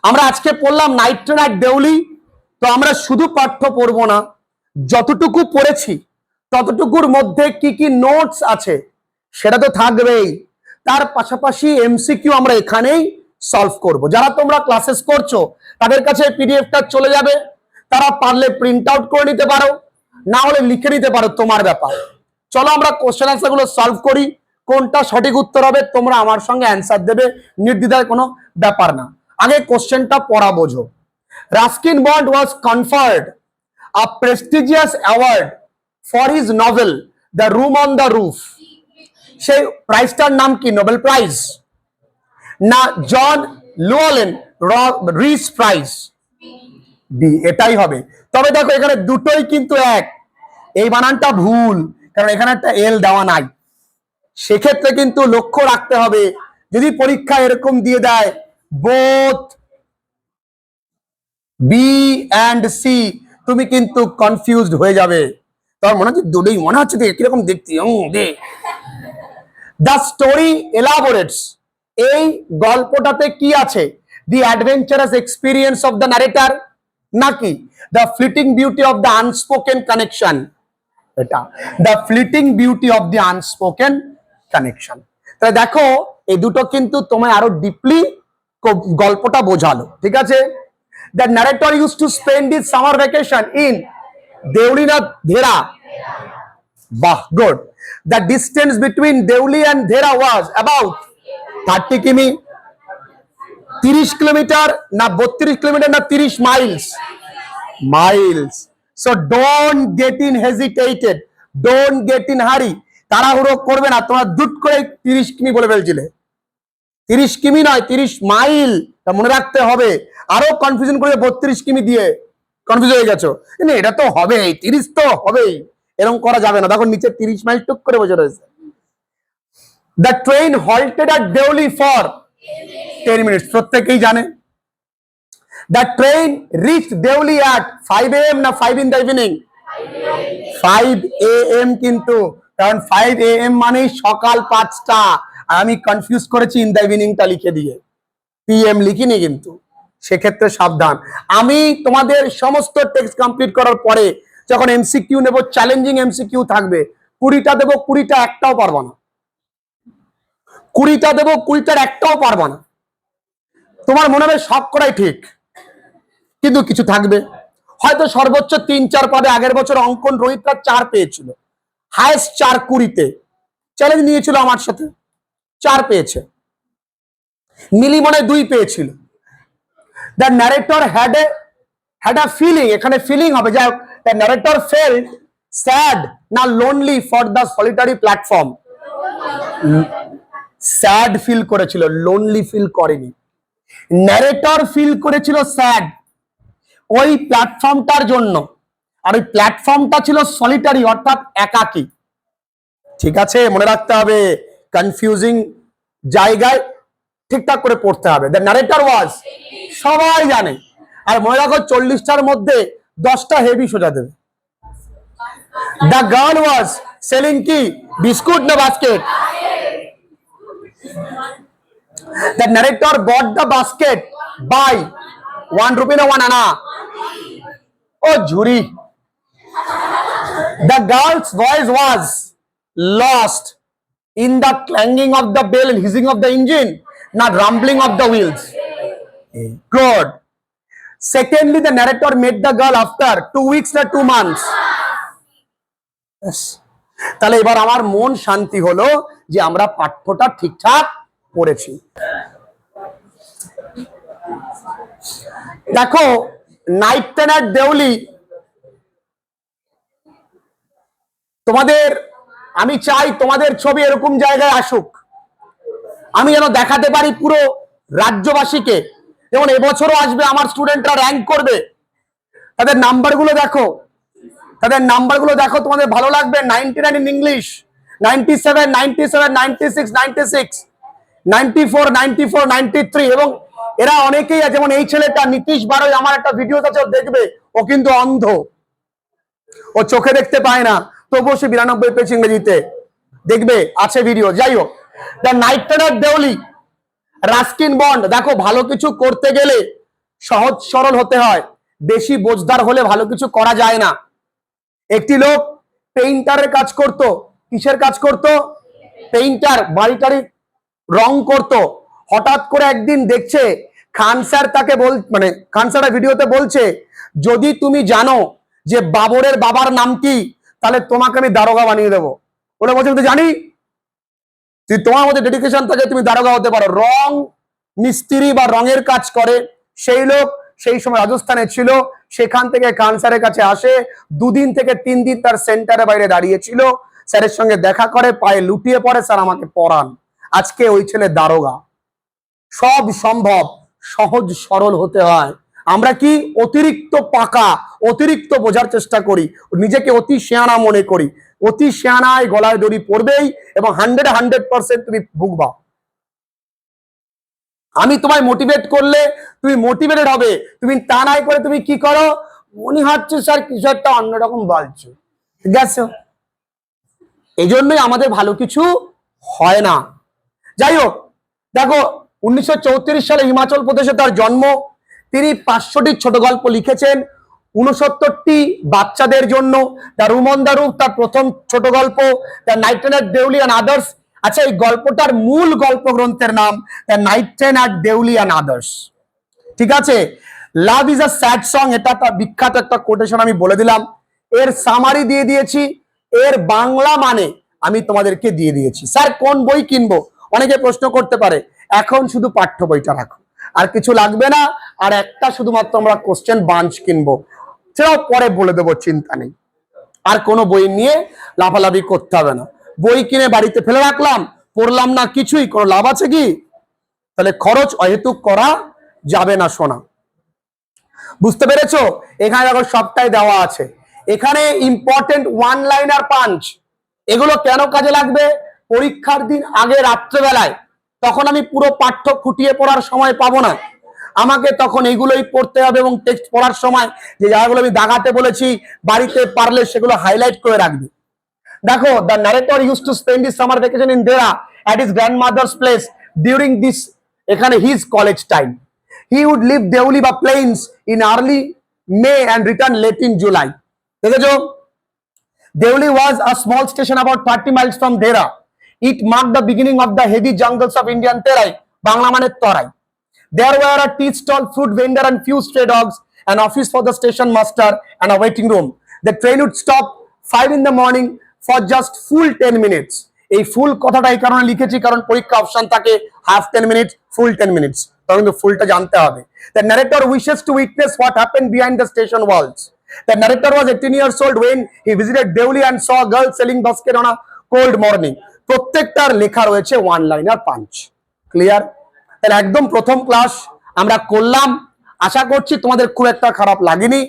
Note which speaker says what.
Speaker 1: আমরা আজকে পড়লাম নাইট ট্রেনার দেউলি। তো আমরা শুধু পাঠ্য পড়বো না, যতটুকু পড়েছি ততটুকুর মধ্যে কি কি নোটস আছে সেটা তো থাকবেই, তার পাশাপাশি এমসিকিউ আমরা এখানেই সলভ করব। যারা তোমরা ক্লাসেস করছো তাদের কাছে পিডিএফটা চলে যাবে, তারা পারলে প্রিন্ট আউট করে নিতে পারো, না হলে লিখে নিতে পারো, তোমার ব্যাপার। চলো আমরা কোশ্চেন আনসার গুলো সলভ করি, কোনটা সঠিক উত্তর হবে তোমরা আমার সঙ্গে অ্যান্সার দেবে, নির্দ্বিধায় কোনো ব্যাপার না। আগে কোশ্চেনটা পড়া বোঝো। Ruskin bond was conferred a prestigious award for his novel The Room on the Roof. সেই প্রাইজটার নাম কি? নোবেল প্রাইজ না জন লুওলেন রিস প্রাইজ? ডি, এটাই হবে। তবে দেখো এখানে দুটোই কিন্তু এক, এই বানানটা ভুল, কারণ এখানে একটা এল দেওয়া নাই। সেক্ষেত্রে কিন্তু লক্ষ্য রাখতে হবে, যদি পরীক্ষা এরকম দিয়ে দেয় বোথ বি অ্যান্ড সি, তুমি কিন্তু কনফিউজড হয়ে যাবে। তোমার মনে হচ্ছে দুটোই মনে হচ্ছে কিরকম দেখতে। দ্য স্টোরি এলাবোরেটস, এই গল্পটাতে কি আছে? The adventurous experience of the narrator, নাকি the fleeting beauty of the unspoken connection? এটা the fleeting beauty of the unspoken connection. তাহলে দেখো এই দুটো কিন্তু তোমায় আরো ডিপলি গল্পটা বোঝালো, ঠিক আছে? The narrator used to spend his summer vacation in Deuli na Dhera. Bah, good. The distance between Deuli and Dhera was about 30 কিমি, 30 কিলোমিটার না 32 কিলোমিটার না 30 Miles? Miles. So don't get in hesitated, don't get in hurry. তাড়াহুড়ো করবে না, তোমরা দুট করে 30 কিমি বলে ফেলছিলে। 30 কিমি নয়, 30 মাইল, মনে রাখতে হবে। আরো কনফিউশন করে 32 কিমি দিয়ে কনফিউজ হয়ে গেছো, এটা তো হবেই, 30 তো হবেই, এরকম করা যাবে না। দেখো নিচে 30 মাইল টুক করে বসে রয়েছে। The train halted at Deoli for 10 minutes, প্রত্যেকেই জানে। The train reach Deoli at 5 AM না 5 in the evening? 5 AM, কিন্তু কারণ 5 AM মানে সকাল 5টা, আর আমি কনফিউজ করেছি ইন দ্য ইভিনিংটা লিখে দিয়ে, PM লিখিনি কিন্তু, সেক্ষেত্রে সাবধান। আমি তোমাদের সমস্ত টেক্সট কমপ্লিট করার পরে যখন এমসিকিউ নেব, চ্যালেঞ্জিং এমসিকিউ থাকবে, 20টা দেবো, 20টা একটাও পারবো না। 20টা দেবো, 20টার একটাও পারবো না। তোমার মনে হবে সব করাই ঠিক, কিন্তু কিছু থাকবে হয়তো সর্বোচ্চ 3-4 পাবে। আগের বছর অঙ্কন রোহিতরা 4 পেয়েছিল, হাইয়েস্ট 4 20-তে চ্যালেঞ্জ নিয়েছিল আমার সাথে, 4 পেয়েছে। মিলি মনে 2 পেয়েছিল। The narrator had a feeling, এখানে ফিলিং হবে, যাই হোক। The narrator felt sad না lonely for the solitary platform? Sad ফিল করেছিল, লোনলি ফিল করেনি। ন্যারেটর ফিল করেছিল স্যাড ওই প্ল্যাটফর্মটার জন্য, আর ওই প্ল্যাটফর্মটা ছিল সলিটারি, অর্থাৎ একাকী। ঠিক আছে, মনে রাখতে হবে, কনফিউজিং জায়গায় ঠিকঠাক করে পড়তে হবে। দ্য ন্যারেটর ওয়াজ, সবাই জানে, আর মনে রাখো 40টার মধ্যে 10টা হেভি সোজা দেবে। দ্য গার্ল ওয়াজ সেলিং কি, বিস্কুট না basket? The narrator bought the basket by 1 rupee na 1 ana? Oh, jhuri. The girl's voice was lost in the clanging of the bell and hissing of the engine, not rumbling of the wheels. Good. Secondly, the narrator met the girl after 2 weeks or 2 months. Yes. তাহলে এবার আমার মন শান্তি হলো যে আমরা পাঠ্যটা ঠিকঠাক পড়েছি। দেখো নাইট ট্রেনার দেউলি, তোমাদের আমি চাই তোমাদের ছবি এরকম জায়গায় আসুক, আমি যেন দেখাতে পারি পুরো রাজ্যবাসীকে। যেমন এবছরও আসবে আমার স্টুডেন্টরা, র্যাঙ্ক করবে, তাদের নাম্বারগুলো দেখো, তাদের নাম্বারগুলো দেখো, তোমাদের ভালো লাগবে। 99 ইন ইংলিশ, 97, 97, 96, 96, 94, 94, 93, এবং এরা অনেকেই আছে। যেমন এই ছেলেটা নীতিশ বারোই, আমার একটা ভিডিও আছে, দেখবে, ও কিন্তু অন্ধ, ও চোখে দেখতে পায় না, তবুও সে 92 পেয়েছে ইংরেজিতে, দেখবে আছে ভিডিও। যাই হোক, the night train at Deoli, Ruskin Bond, দেখো ভালো কিছু করতে গেলে সহজ সরল হতে হয়, বেশি বোঝদার হলে ভালো কিছু করা যায় না। একটি লোক পেইন্টারের কাজ করত। কিসের কাজ করত? পেইন্টার, বাড়িটারি রং করত। হঠাৎ করে একদিন দেখছে খান স্যার তাকে খান স্যার ভিডিওতে বলছে, যদি তুমি জানো যে বাবরের বাবার নাম কি, তাহলে তোমাকে আমি দারোগা বানিয়ে দেবো। বলে বলছে, জানি, যদি তোমার মধ্যে ডেডিকেশন থাকে তুমি দারোগা হতে পারো। রং মিস্ত্রি বা রঙের কাজ করে সেই লোক সেই সময় রাজস্থানে ছিল। সেখান থেকে খান স্যারের কাছে আসে, 2 দিন থেকে 3 দিন তার সেন্টারে বাইরে দাঁড়িয়েছিল। স্যারের সঙ্গে দেখা করে, পায়ে লুটিয়ে পড়ে, স্যার আমাকে পড়ান। আজকে ওই ছেলে দারোগা। সব সম্ভব, সহজ সরল হতে হয়। আমরা কি অতিরিক্ত পাকা, অতিরিক্ত বোঝার চেষ্টা করি, নিজেকে অতি শেয়ানা মনে করি। অতি শেয়ানায় গলায় দড়ি পড়বেই এবং 100% তুমি ভুগবা। আমি তোমায় মোটিভেট করলে তুমি মোটিভেটেড হবে, তুমি তা নাই করে তুমি কি করো, মনে হচ্ছে স্যার কিছু একটা অন্যরকম বলছো, ঠিক আছে? এই জন্যই আমাদের ভালো কিছু হয় না। যাই হোক, দেখো 1934 সালে হিমাচল প্রদেশে তার জন্ম। তিনি 500টি ছোট গল্প লিখেছেন, 69টি বাচ্চাদের জন্য। দ্য রুমন দ্য রুফ তার প্রথম ছোট গল্প, the night train at Deoli and others. আচ্ছা, এই গল্পটার মূল গল্প গ্রন্থের নাম the night train at Deoli and others, ঠিক আছে? Love is a sad song, এটা তার বিখ্যাত একটা কোটেশন, আমি বলে দিলাম। এর সামারি দিয়ে দিয়েছি, এর বাংলা মানে আমি তোমাদেরকে দিয়ে দিয়েছি। স্যার কোন বই কিনবো? অনেকে প্রশ্ন করতে পারে। এখন শুধু পাঠ্য বইটা রাখো, আর কিছু লাগবে না। আর একটা শুধুমাত্র আমরা কোশ্চেন বাঞ্চ কিনবো, সেটাও পরে বলে দেবো, চিন্তা নেই। আর কোনো বই নিয়ে লাফালাফি করতে হবে না। বই কিনে বাড়িতে ফেলে রাখলাম, পড়লাম না, কিছুই কোনো লাভ আছে কি? তাহলে খরচ অহেতুক করা যাবে না সোনা। বুঝতে পেরেছো? এখানে দেখো সবটাই দেওয়া আছে। এখানে ইম্পর্টেন্ট 1 লাইনার পাঞ্চ, এগুলো কেন কাজে লাগবে? পরীক্ষার দিন আগে রাত্রেবেলায়, তখন আমি পুরো পাঠ্য খুঁটিয়ে পড়ার সময় পাবো না। আমাকে তখন এইগুলোই পড়তে হবে এবং টেক্সট পড়ার সময় যে জায়গাগুলো আমি দাগাতে বলেছি, বাড়িতে পারলে সেগুলো হাইলাইট করে রাখবি। দেখো, the narrator used to spend his summer vacation in Dera at his grandmother's place during this এখানে his college time. He would leave Deoli by planes in early May and return late in July. দেখেছো? Deoli was a small station about 30 miles from Dera. It marked the beginning of the heavy jungles of Indian Terai, Bangla মানে তরাই. There were a tea stall, fruit vendor and few stray dogs, an office for the station master and a waiting room. The train would stop 5 in the morning for just full 10 minutes. এই ফুল কথাটা এই কারণে লিখেছি কারণ পরীক্ষা option থাকে half 10 minutes, ফুল 10 minutes, তখন কিন্তু ফুলটা জানতে হবে। The narrator wishes to witness what happened behind the station walls. The narrator was 18 years old when he visited Deoli and saw a girl selling basket on a cold morning. প্রত্যেকটার লেখা রয়েছে 1 liner punch. Clear? তাহলে একদম প্রথম class আমরা করলাম, আশা করছি তোমাদের খুব একটা খারাপ লাগেনি।